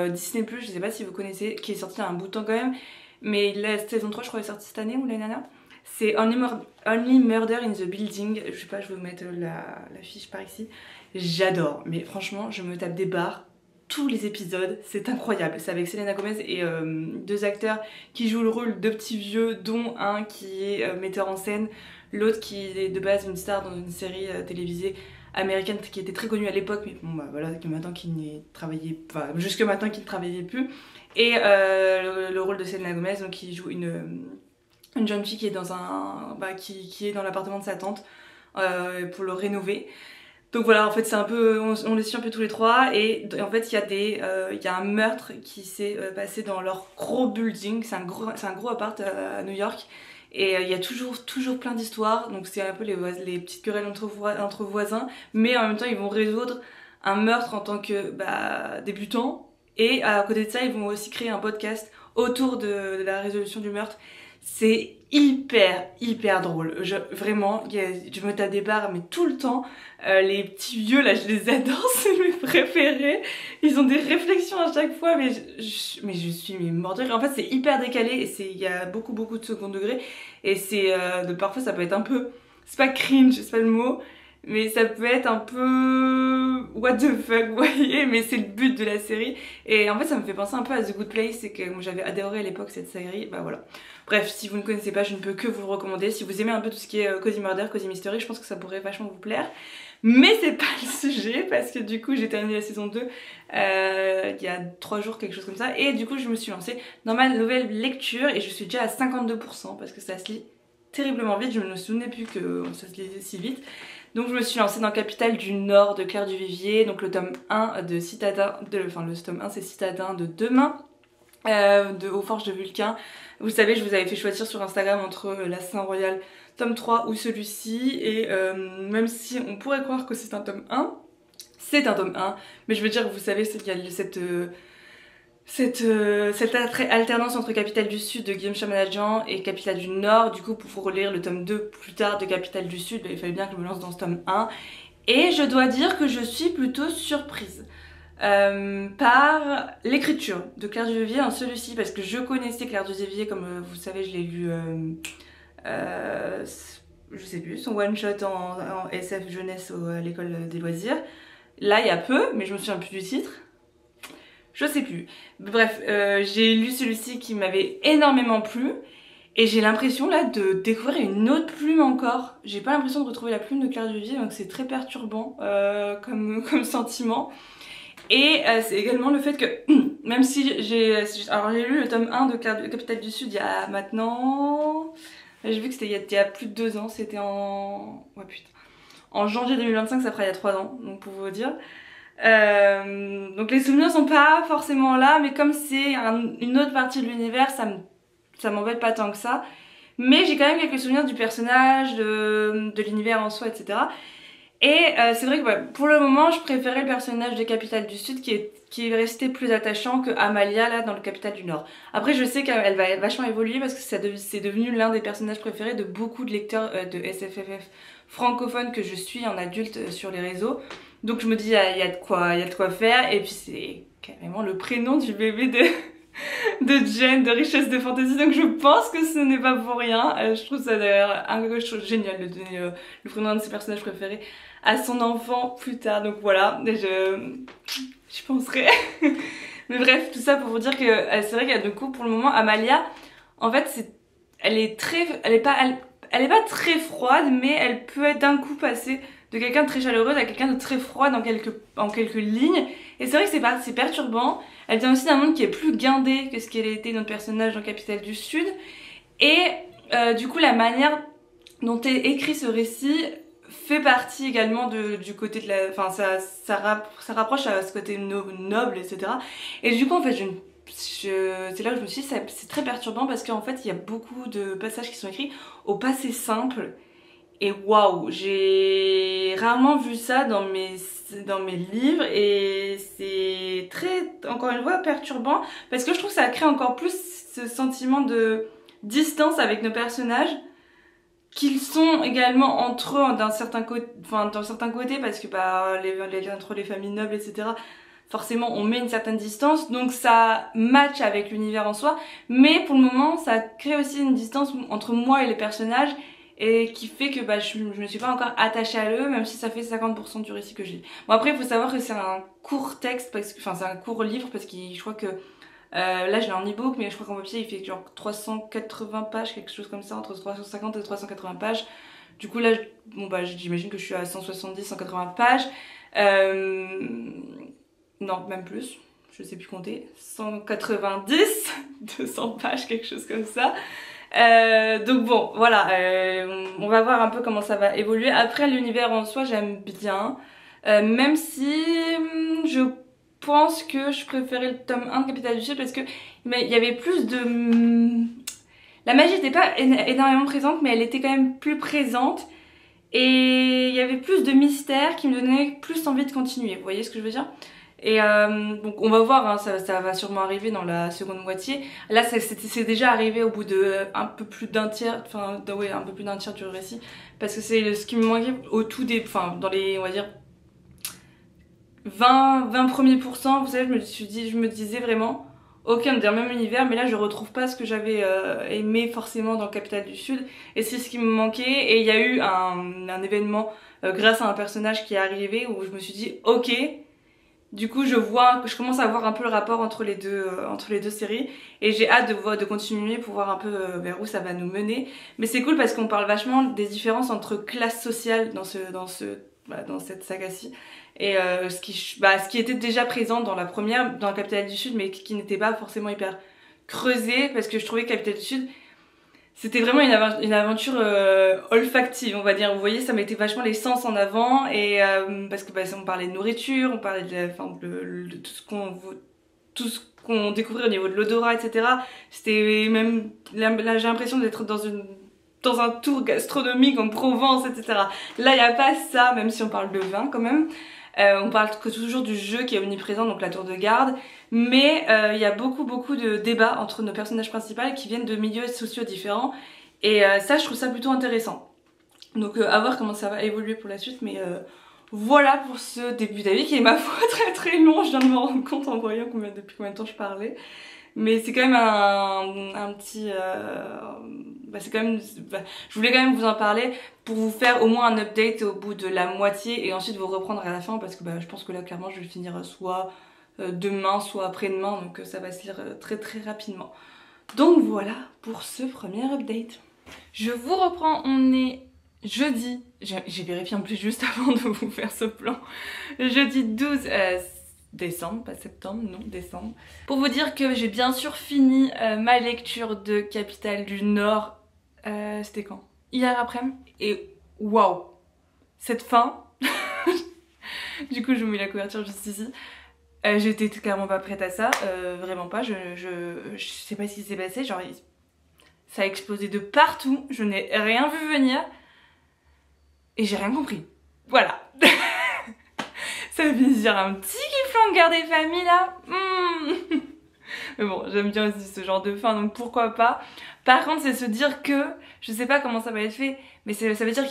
Disney+, je sais pas si vous connaissez, qui est sortie il y a un bout de temps quand même, mais la saison 3 je crois est sortie cette année ou l'année dernière. C'est Only Murder in the Building, je sais pas, je vais vous mettre la fiche par ici. J'adore, mais franchement je me tape des barres tous les épisodes, c'est incroyable. C'est avec Selena Gomez et 2 acteurs qui jouent le rôle de petits vieux, dont un qui est metteur en scène, l'autre qui est de base une star dans une série télévisée américaine qui était très connue à l'époque, mais bon bah voilà, que maintenant qui n'y travaillait, enfin jusque maintenant qui ne travaillait plus. Et le rôle de Selena Gomez, donc qui joue une jeune fille qui est dans qui est dans l'appartement de sa tante pour le rénover. Donc voilà, en fait c'est un peu, on les suit un peu tous les trois et en fait il y a un meurtre qui s'est passé dans leur gros building, c'est un gros appart à New York et il y a toujours plein d'histoires, donc c'est un peu les petites querelles entre voisins, mais en même temps ils vont résoudre un meurtre en tant que débutants et à côté de ça ils vont aussi créer un podcast autour de la résolution du meurtre. C'est hyper drôle. Vraiment, je me tape des barres mais tout le temps. Les petits vieux là, je les adore, c'est mes préférés. Ils ont des réflexions à chaque fois, mais je suis morte de rire. En fait, c'est hyper décalé et il y a beaucoup de second degré. Et parfois ça peut être un peu, c'est pas cringe, c'est pas le mot, mais ça peut être un peu what the fuck, vous voyez, mais c'est le but de la série. Et en fait ça me fait penser un peu à The Good Place, c'est que j'avais adoré à l'époque cette série, bah voilà. Bref, si vous ne connaissez pas, je ne peux que vous le recommander. Si vous aimez un peu tout ce qui est Cozy Murder, Cozy Mystery, je pense que ça pourrait vachement vous plaire. Mais c'est pas le sujet, parce que du coup j'ai terminé la saison 2 il y a 3 jours, quelque chose comme ça. Et du coup je me suis lancée dans ma nouvelle lecture et je suis déjà à 52% parce que ça se lit terriblement vite. Je ne me souvenais plus que ça se lisait si vite. Donc je me suis lancée dans Capitale du Nord de Claire Duvivier, donc le tome 1 de Citadin, enfin le tome 1 c'est Citadin de Demain, Aux Forges de Vulcain. Vous savez, je vous avais fait choisir sur Instagram entre l'Assassin Royal tome 3 ou celui-ci, et même si on pourrait croire que c'est un tome 1, c'est un tome 1, mais je veux dire, vous savez, qu'il y a cette alternance entre Capitale du Sud de Guillaume Chamanadjian et Capitale du Nord. Du coup, pour relire le tome 2 plus tard de Capitale du Sud, il fallait bien que je me lance dans ce tome 1, et je dois dire que je suis plutôt surprise par l'écriture de Claire Duvivier dans celui-ci, parce que je connaissais Claire Duvivier, comme vous savez, je l'ai lu je sais plus, son one shot en SF jeunesse à l'école des loisirs, là il y a peu, mais je me souviens plus du titre, je sais plus. Bref, j'ai lu celui-ci qui m'avait énormément plu et j'ai l'impression là de découvrir une autre plume encore. J'ai pas l'impression de retrouver la plume de Claire Duvivier, donc c'est très perturbant comme sentiment. Et c'est également le fait que, même si j'ai lu le tome 1 de Capitale du Sud il y a maintenant, j'ai vu que c'était il y a plus de 2 ans, c'était en janvier 2025, ça fera il y a 3 ans, donc pour vous dire. Donc les souvenirs sont pas forcément là, mais comme c'est une autre partie de l'univers, ça m'embête pas tant que ça. Mais j'ai quand même quelques souvenirs du personnage, de l'univers en soi, etc. Et c'est vrai que pour le moment je préférais le personnage de Capitale du Sud qui est resté plus attachant que Amalia là dans le Capitale du Nord. Après je sais qu'elle va vachement évoluer parce que c'est devenu l'un des personnages préférés de beaucoup de lecteurs de SFFF francophones que je suis en adulte sur les réseaux. Donc je me dis il y a de quoi faire, et puis c'est carrément le prénom du bébé de Jen, de Richesse de Fantaisie, donc je pense que ce n'est pas pour rien. Je trouve ça d'ailleurs génial de donner le prénom de ses personnages préférés à son enfant plus tard, donc voilà, je penserai. Mais bref, tout ça pour vous dire que c'est vrai qu'il y a du coup pour le moment Amalia, en fait elle est pas très froide, mais elle peut être d'un coup passer de quelqu'un de très chaleureux à quelqu'un de très froid en quelques lignes, et c'est vrai que c'est perturbant. Elle vient aussi d'un monde qui est plus guindé que ce qu'elle était notre personnage dans Capitale du Sud, et du coup la manière dont est écrit ce récit fait partie également du côté de la... Enfin ça rapproche à ce côté noble, etc. Et du coup en fait c'est là où je me suis dit c'est très perturbant, parce qu'en fait il y a beaucoup de passages qui sont écrits au passé simple. Et waouh, j'ai rarement vu ça dans mes livres, et c'est très, encore une fois, perturbant, parce que je trouve que ça crée encore plus ce sentiment de distance avec nos personnages, qu'ils sont également entre eux d'un certain côté, parce que entre les familles nobles, etc., forcément on met une certaine distance, donc ça match avec l'univers en soi, mais pour le moment ça crée aussi une distance entre moi et les personnages, et qui fait que je me suis pas encore attachée à eux, même si ça fait 50% du récit que j'ai. Bon après il faut savoir que c'est un court texte, c'est un court livre, parce que je crois que là je l'ai en e-book, mais je crois qu'en papier il fait genre 380 pages, quelque chose comme ça, entre 350 et 380 pages. Du coup là, bon bah j'imagine que je suis à 170-180 pages. Non, même plus, je sais plus compter. 190, 200 pages, quelque chose comme ça. Donc bon, voilà, on va voir un peu comment ça va évoluer. Après, l'univers en soi, j'aime bien. Même si je pense que je préférais le tome 1 de Capitale du Sud parce que il y avait plus de... La magie n'était pas énormément présente, mais elle était quand même plus présente. Et il y avait plus de mystère qui me donnait plus envie de continuer. Vous voyez ce que je veux dire? Et donc on va voir, hein, ça va sûrement arriver dans la seconde moitié. Là c'est déjà arrivé au bout de un peu plus d'un tiers, enfin ouais, un peu plus d'un tiers du récit. Parce que c'est ce qui me manquait au tout début, enfin dans les, on va dire, 20 premiers pourcents, vous savez, je me disais vraiment, ok, on me dit le même univers, mais là je retrouve pas ce que j'avais aimé forcément dans Capitale du Sud, et c'est ce qui me manquait. Et il y a eu un événement grâce à un personnage qui est arrivé où je me suis dit, ok, du coup je commence à voir un peu le rapport entre les deux séries, et j'ai hâte de continuer pour voir un peu vers où ça va nous mener. Mais c'est cool parce qu'on parle vachement des différences entre classes sociales dans cette saga-ci. Et ce qui était déjà présent dans la première, dans la Capitale du Sud, mais qui n'était pas forcément hyper creusé, parce que je trouvais que Capitale du Sud, c'était vraiment une aventure olfactive, on va dire. Vous voyez, ça mettait vachement les sens en avant, et parce que on parlait de nourriture, on parlait de tout ce qu'on découvrait au niveau de l'odorat, etc. C'était même, là j'ai l'impression d'être dans un tour gastronomique en Provence, etc. Là, il n'y a pas ça, même si on parle de vin quand même. On parle toujours du jeu qui est omniprésent, donc la tour de garde, mais il y a beaucoup de débats entre nos personnages principaux qui viennent de milieux sociaux différents, et ça je trouve ça plutôt intéressant. Donc à voir comment ça va évoluer pour la suite, mais voilà pour ce début d'avis qui est, ma foi, très long. Je viens de me rendre compte en voyant depuis combien de temps je parlais. Mais c'est quand même un petit... c'est quand même... je voulais quand même vous en parler pour vous faire au moins un update au bout de la moitié, et ensuite vous reprendre à la fin, parce que je pense que là clairement je vais finir soit demain, soit après-demain, donc ça va se lire très rapidement. Donc voilà pour ce premier update. Je vous reprends, on est jeudi, j'ai vérifié en plus juste avant de vous faire ce plan, jeudi 12 décembre, pas septembre, non, décembre. Pour vous dire que j'ai bien sûr fini ma lecture de Capitale du Nord, c'était quand? Hier après-midi, et waouh, cette fin, du coup je vous mets la couverture juste ici, j'étais clairement pas prête à ça, vraiment pas, je sais pas ce qui s'est passé, genre ça a explosé de partout, je n'ai rien vu venir, et j'ai rien compris, voilà. Ça me fait dire un petit kifflon de garder famille là. Mais bon, j'aime bien aussi ce genre de fin, donc pourquoi pas. Par contre, c'est se dire que, je sais pas comment ça va être fait, mais ça veut dire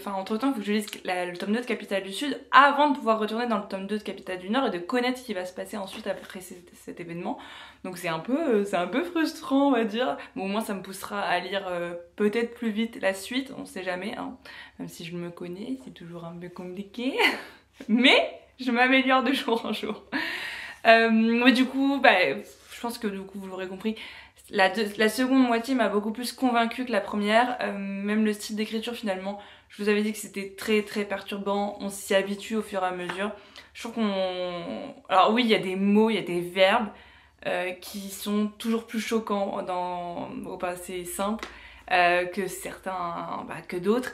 entre temps, il faut que je lise le tome 2 de Capitale du Sud avant de pouvoir retourner dans le tome 2 de Capitale du Nord et de connaître ce qui va se passer ensuite après cet événement. Donc c'est un peu frustrant, on va dire. Bon, au moins ça me poussera à lire peut-être plus vite la suite, on sait jamais, hein. Même si je me connais, c'est toujours un peu compliqué. Mais je m'améliore de jour en jour. Mais du coup, je pense que du coup vous l'aurez compris, la seconde moitié m'a beaucoup plus convaincue que la première. Même le style d'écriture finalement, je vous avais dit que c'était très perturbant, on s'y habitue au fur et à mesure. Je trouve qu'on... Alors oui, il y a des mots, il y a des verbes qui sont toujours plus choquants au passé simple que certains, que d'autres.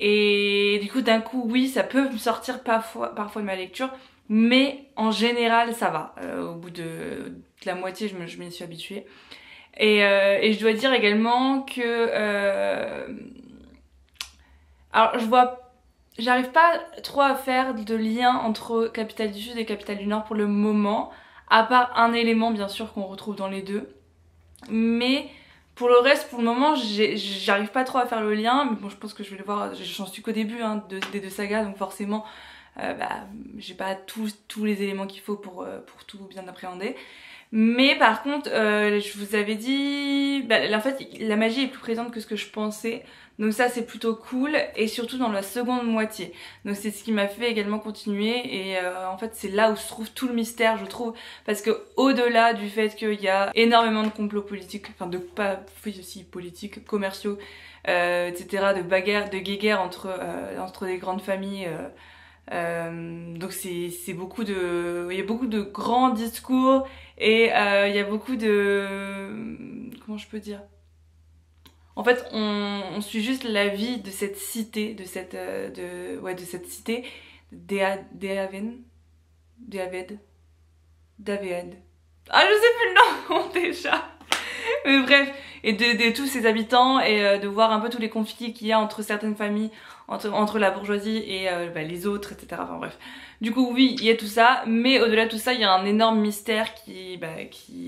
Et du coup d'un coup oui, ça peut me sortir parfois de ma lecture, mais en général ça va. Au bout de la moitié je m'y suis habituée. Et je dois dire également que alors j'arrive pas trop à faire de lien entre Capitale du Sud et Capitale du Nord pour le moment, à part un élément bien sûr qu'on retrouve dans les deux, mais pour le reste, pour le moment, j'arrive pas trop à faire le lien, mais bon, je pense que je vais le voir, j'en suis qu'au début des deux sagas, donc forcément, j'ai pas tous les éléments qu'il faut pour tout bien appréhender. Mais par contre, je vous avais dit, bah, en fait, la magie est plus présente que ce que je pensais. Donc ça, c'est plutôt cool. Et surtout dans la seconde moitié. Donc c'est ce qui m'a fait également continuer. Et en fait, c'est là où se trouve tout le mystère, je trouve. Parce que au-delà du fait qu'il y a énormément de complots politiques, enfin de pas, oui aussi politiques, commerciaux, etc., de bagarres, de guéguerres entre les grandes familles. Donc c'est beaucoup de, il y a beaucoup de grands discours et il y a beaucoup de, comment je peux dire, en fait on suit juste la vie de cette cité, de cette de cette cité d'Eaven, Daved, ah je sais plus le nom déjà. Mais bref, et de tous ces habitants et de voir un peu tous les conflits qu'il y a entre certaines familles, entre la bourgeoisie et bah, les autres, etc. Enfin bref. Du coup oui, il y a tout ça, mais au-delà de tout ça, il y a un énorme mystère qui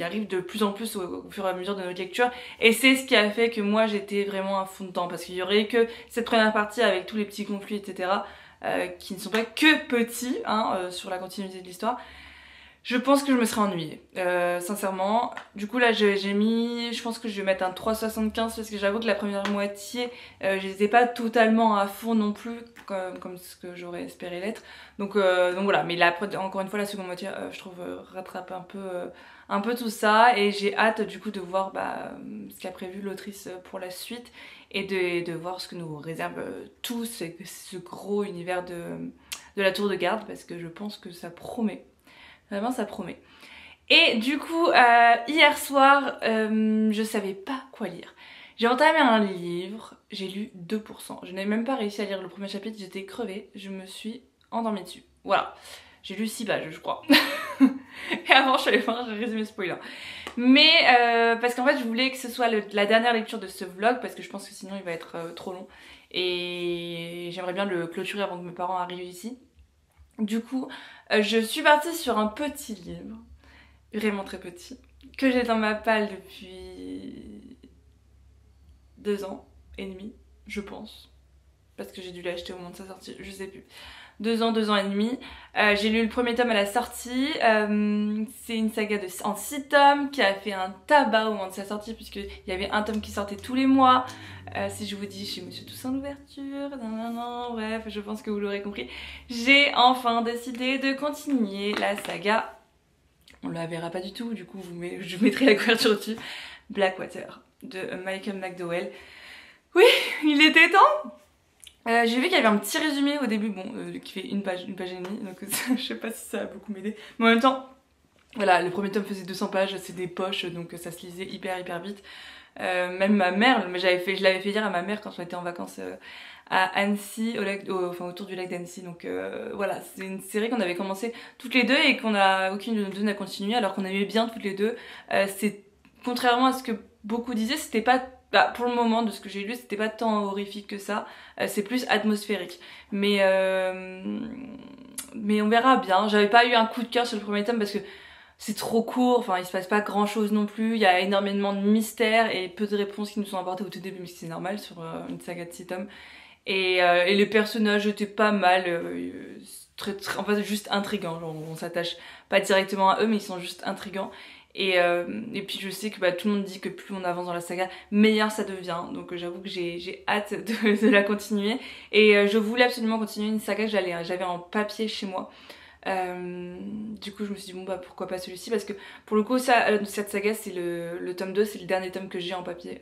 arrive de plus en plus au fur et à mesure de notre lecture. Et c'est ce qui a fait que moi j'étais vraiment à fond dedans, parce qu'il y aurait que cette première partie avec tous les petits conflits, etc. Qui ne sont pas que petits hein, sur la continuité de l'histoire. Je pense que je me serais ennuyée, sincèrement. Du coup là j'ai mis, je pense que je vais mettre un 3,75 parce que j'avoue que la première moitié, j'étais pas totalement à fond non plus comme ce que j'aurais espéré l'être. Donc voilà, mais là, encore une fois la seconde moitié, je trouve rattrape un peu tout ça et j'ai hâte du coup de voir ce qu'a prévu l'autrice pour la suite et de voir ce que nous réserve tout ce gros univers de la tour de garde parce que je pense que ça promet. Vraiment ça promet. Et du coup hier soir je savais pas quoi lire. J'ai entamé un livre, j'ai lu 2%. Je n'ai même pas réussi à lire le premier chapitre, j'étais crevée, je me suis endormie dessus. Voilà, j'ai lu 6 pages je crois. Et avant je savais faire un résumé spoiler. Mais parce qu'en fait je voulais que ce soit la dernière lecture de ce vlog parce que je pense que sinon il va être trop long. Et j'aimerais bien le clôturer avant que mes parents arrivent ici. Du coup, je suis partie sur un petit livre, vraiment très petit, que j'ai dans ma palle depuis 2 ans et demi, je pense. Parce que j'ai dû l'acheter au moment de sa sortie, je sais plus. 2 ans et demi. J'ai lu le premier tome à la sortie. C'est une saga en 6 tomes qui a fait un tabac au moment de sa sortie puisqu'il y avait un tome qui sortait tous les mois. Si je vous dis chez Monsieur Toussaint l'ouverture, bref, je pense que vous l'aurez compris. J'ai enfin décidé de continuer la saga. On la verra pas du tout, du coup je mettrai la couverture dessus. Blackwater de Malcolm McDowell. Oui, il était temps. J'ai vu qu'il y avait un petit résumé au début, bon, qui fait une page et demie, donc je sais pas si ça a beaucoup m'aider. Mais en même temps, voilà, le premier tome faisait 200 pages, c'est des poches, donc ça se lisait hyper vite. Même ma mère, je l'avais fait lire à ma mère quand on était en vacances à Annecy, autour du lac d'Annecy. Donc voilà, c'est une série qu'on avait commencé toutes les deux et aucune de nous deux n'a continué alors qu'on aimait bien toutes les deux. C'est contrairement à ce que beaucoup disaient, c'était pas pour le moment de ce que j'ai lu, c'était pas tant horrifique que ça. C'est plus atmosphérique. Mais on verra bien. J'avais pas eu un coup de cœur sur le premier tome parce que c'est trop court, enfin il se passe pas grand chose non plus, il y a énormément de mystères et peu de réponses qui nous sont apportées au tout début, mais c'est normal sur une saga de 6 tomes. Et les personnages étaient pas mal, en fait juste intrigants, genre on s'attache pas directement à eux mais ils sont juste intrigants. Et puis je sais que tout le monde dit que plus on avance dans la saga, meilleur ça devient. Donc j'avoue que j'ai hâte de la continuer. Et je voulais absolument continuer une saga que j'avais en papier chez moi. Du coup je me suis dit bon pourquoi pas celui-ci parce que pour le coup cette saga c'est le tome 2, c'est le dernier tome que j'ai en papier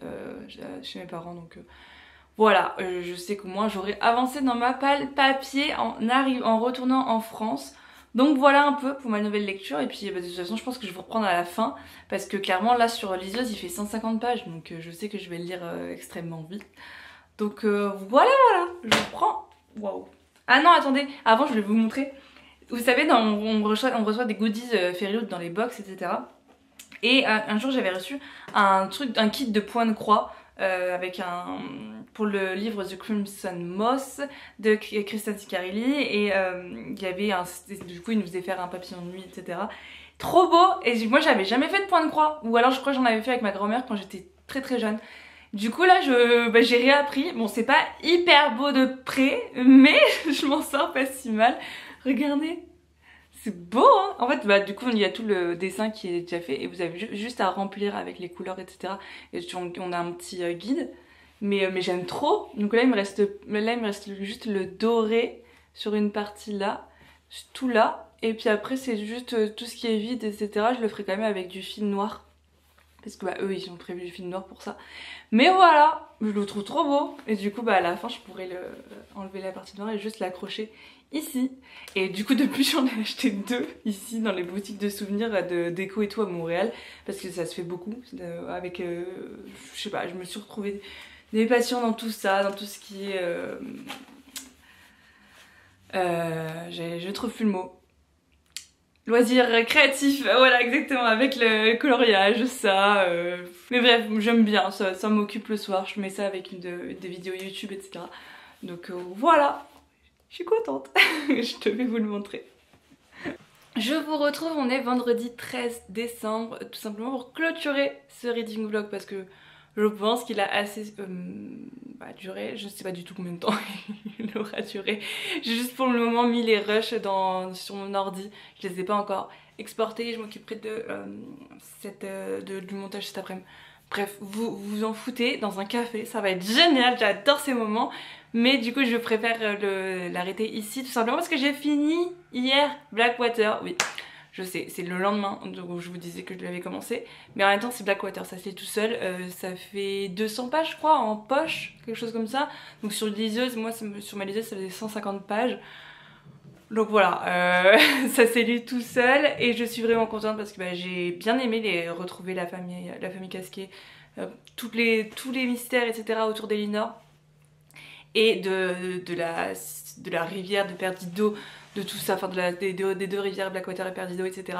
chez mes parents donc voilà, je sais qu'au moins j'aurai avancé dans ma palle papier en retournant en France. Donc voilà un peu pour ma nouvelle lecture et puis de toute façon je pense que je vais vous reprendre à la fin parce que clairement là sur Liseuse il fait 150 pages donc je sais que je vais le lire extrêmement vite. Donc voilà, je prends... Waouh. Ah non attendez, avant je vais vous montrer. Vous savez, on reçoit des goodies Fairyloot dans les box, etc. Et un jour j'avais reçu un kit de points de croix avec pour le livre The Crimson Moss de Kristen Ciccarelli et il y avait du coup il nous faisait faire un papillon de nuit, etc. Trop beau. Et moi j'avais jamais fait de points de croix, ou alors je crois que j'en avais fait avec ma grand-mère quand j'étais très jeune. Du coup là j'ai réappris. Bon c'est pas hyper beau de près mais je m'en sors pas si mal. Regardez, C'est beau hein. En fait bah du coup il y a tout le dessin qui est déjà fait et vous avez juste à remplir avec les couleurs etc. Et on a un petit guide. Mais j'aime trop. Donc là il me reste juste le doré sur une partie là. Tout là. Et puis après c'est juste tout ce qui est vide etc. Je le ferai quand même avec du fil noir. Parce que bah eux ils ont prévu du fil noir pour ça. Mais voilà, je le trouve trop beau. Et du coup bah à la fin je pourrais enlever la partie noire et juste l'accrocher ici. Et du coup depuis j'en ai acheté 2 ici dans les boutiques de souvenirs de déco et tout à Montréal. Parce que ça se fait beaucoup. Avec je sais pas, je me suis retrouvée des passions dans tout ça, dans tout ce qui est... je trouve plus le mot. Loisirs créatifs, voilà exactement, avec le coloriage, ça. Mais bref, j'aime bien, ça m'occupe le soir, je mets ça avec des vidéos YouTube, etc. Donc voilà, je suis contente, je devais vous le montrer. Je vous retrouve, on est vendredi 13 décembre, tout simplement pour clôturer ce reading vlog parce que je pense qu'il a assez duré, je sais pas du tout combien de temps il aura duré. J'ai juste pour le moment mis les rushs sur mon ordi, je les ai pas encore exportés, je m'occuperai du montage cet après-midi. Bref, vous vous en foutez dans un café, ça va être génial, j'adore ces moments. Mais du coup je préfère l'arrêter ici tout simplement parce que j'ai fini hier Blackwater, oui. Je sais, c'est le lendemain où je vous disais que je l'avais commencé. Mais en même temps, c'est Blackwater, ça se lit tout seul. Ça fait 200 pages, je crois, en poche, quelque chose comme ça. Donc sur liseuse, moi, sur ma liseuse, ça faisait 150 pages. Donc voilà, ça s'est lu tout seul. Et je suis vraiment contente parce que j'ai bien aimé retrouver la famille Casquet. Tous les mystères, etc. autour d'Elinor. Et de la rivière de Perdido, de tout ça, enfin des deux rivières, Blackwater et Perdido, etc.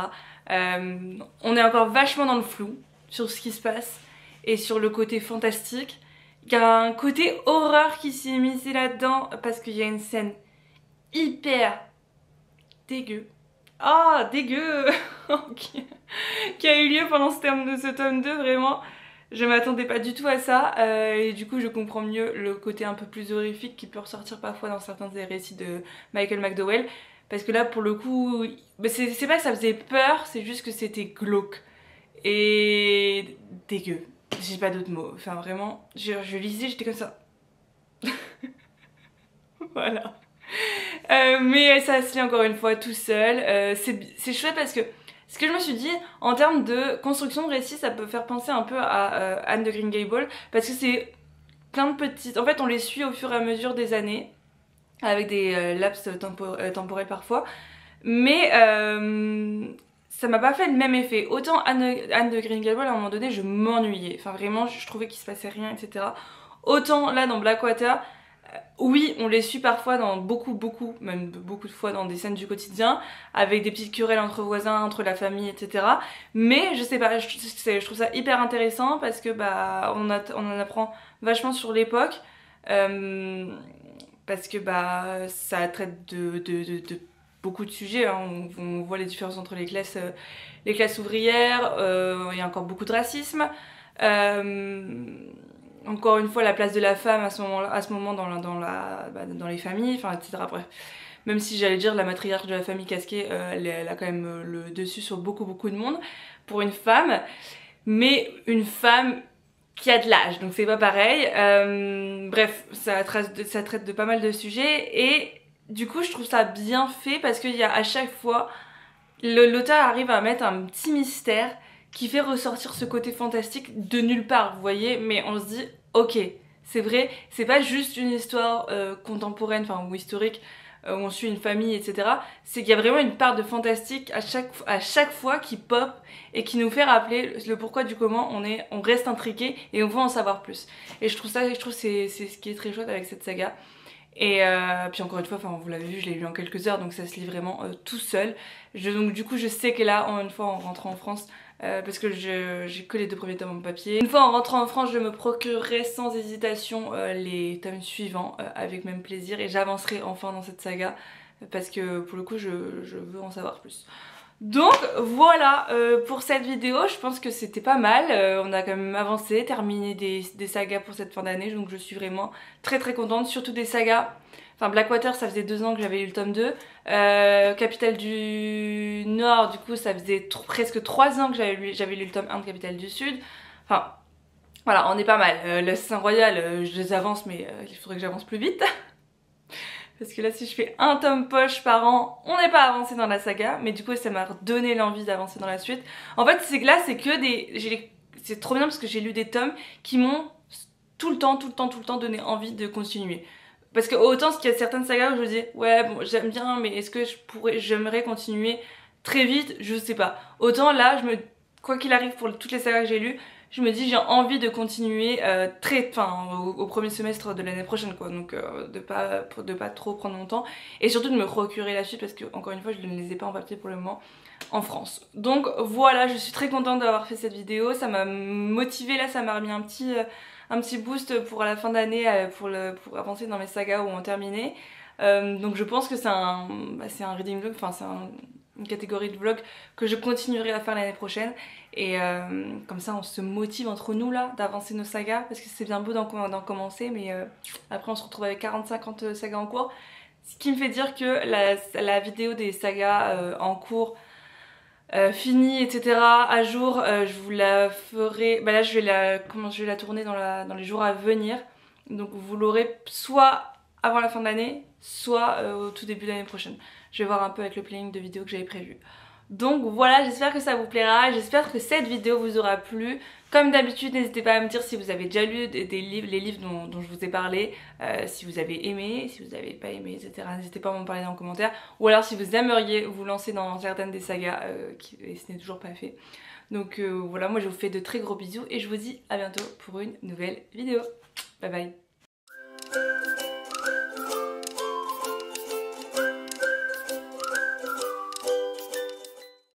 On est encore vachement dans le flou sur ce qui se passe et sur le côté fantastique. Il y a un côté horreur qui s'est mis là-dedans parce qu'il y a une scène hyper dégueu. Oh, dégueu qui a eu lieu pendant ce tome 2, vraiment. Je m'attendais pas du tout à ça et du coup je comprends mieux le côté un peu plus horrifique qui peut ressortir parfois dans certains des récits de Michael McDowell parce que là pour le coup c'est pas que ça faisait peur, c'est juste que c'était glauque et dégueu, j'ai pas d'autres mots, enfin vraiment je lisais, j'étais comme ça. Voilà. Mais ça se lit encore une fois tout seul, c'est chouette parce que ce que je me suis dit, en termes de construction de récit, ça peut faire penser un peu à Anne de Green Gables, parce que c'est plein de petites... En fait, on les suit au fur et à mesure des années, avec des laps temporels parfois, mais ça m'a pas fait le même effet. Autant Anne de Green Gables, à un moment donné, je m'ennuyais. Enfin, vraiment, je trouvais qu'il se passait rien, etc. Autant là, dans Blackwater... Oui, on les suit parfois dans même beaucoup de fois dans des scènes du quotidien, avec des petites querelles entre voisins, entre la famille, etc. Mais je sais pas, je trouve ça hyper intéressant parce que on en apprend vachement sur l'époque, parce que ça traite de beaucoup de sujets, hein. On voit les différences entre les classes ouvrières, il y a encore beaucoup de racisme. Encore une fois la place de la femme à ce moment dans les familles, enfin etc. Bref, même si j'allais dire la matriarche de la famille Casquet, elle a quand même le dessus sur beaucoup de monde pour une femme, mais une femme qui a de l'âge, donc c'est pas pareil. Bref, ça traite de pas mal de sujets et du coup je trouve ça bien fait parce qu'il y a à chaque fois, l'auteur arrive à mettre un petit mystère qui fait ressortir ce côté fantastique de nulle part, vous voyez, mais on se dit, ok, c'est vrai, c'est pas juste une histoire contemporaine, enfin ou historique, où on suit une famille, etc. C'est qu'il y a vraiment une part de fantastique à chaque fois qui pop et qui nous fait rappeler le pourquoi du comment on reste intrigué et on veut en savoir plus. Et je trouve c'est ce qui est très chouette avec cette saga. Et puis encore une fois, enfin vous l'avez vu, je l'ai lu en quelques heures, donc ça se lit vraiment tout seul. Donc du coup je sais que là, une fois en rentrant en France, parce que j'ai que les 2 premiers tomes en papier, une fois en rentrant en France, je me procurerai sans hésitation les tomes suivants avec même plaisir et j'avancerai enfin dans cette saga parce que pour le coup je veux en savoir plus. Donc voilà pour cette vidéo, je pense que c'était pas mal, on a quand même avancé, terminé des sagas pour cette fin d'année, donc je suis vraiment très contente, surtout des sagas Enfin Blackwater ça faisait 2 ans que j'avais lu le tome 2. Capitale du Nord du coup ça faisait presque 3 ans que j'avais lu le tome 1 de Capitale du Sud. Enfin voilà, on est pas mal. L'Assassin Royal, je les avance mais il faudrait que j'avance plus vite. Parce que là si je fais un tome poche par an, on n'est pas avancé dans la saga. Mais du coup ça m'a redonné l'envie d'avancer dans la suite. En fait c'est que là c'est que des... C'est trop bien parce que j'ai lu des tomes qui m'ont tout le temps donné envie de continuer. Parce que autant qu'il y a certaines sagas où je me dis ouais bon j'aime bien mais est-ce que j'aimerais continuer très vite, je sais pas. Autant là quoi qu'il arrive pour toutes les sagas que j'ai lues, je me dis j'ai envie de continuer au premier semestre de l'année prochaine quoi. Donc de pas trop prendre mon temps et surtout de me procurer la suite parce que encore une fois je ne les ai pas en papier pour le moment en France. Donc voilà, je suis très contente d'avoir fait cette vidéo, ça m'a motivée là, ça m'a remis un petit boost pour la fin d'année pour avancer dans mes sagas ou en terminer. Donc je pense que c'est un reading vlog, enfin c'est une catégorie de vlog que je continuerai à faire l'année prochaine et comme ça on se motive entre nous là d'avancer nos sagas parce que c'est bien beau d'en commencer mais après on se retrouve avec 40-50 sagas en cours, ce qui me fait dire que la vidéo des sagas en cours finie etc à jour, je vous la ferai, bah là je vais la tourner dans les jours à venir, donc vous l'aurez soit avant la fin de l'année soit au tout début de l'année prochaine. Je vais voir un peu avec le planning de vidéos que j'avais prévu. Donc voilà, j'espère que ça vous plaira, j'espère que cette vidéo vous aura plu. Comme d'habitude, n'hésitez pas à me dire si vous avez déjà lu les livres dont je vous ai parlé, si vous avez aimé, si vous n'avez pas aimé, etc. N'hésitez pas à m'en parler dans les commentaires. Ou alors si vous aimeriez vous lancer dans certaines des sagas, et ce n'est toujours pas fait. Donc voilà, moi je vous fais de très gros bisous et je vous dis à bientôt pour une nouvelle vidéo. Bye bye.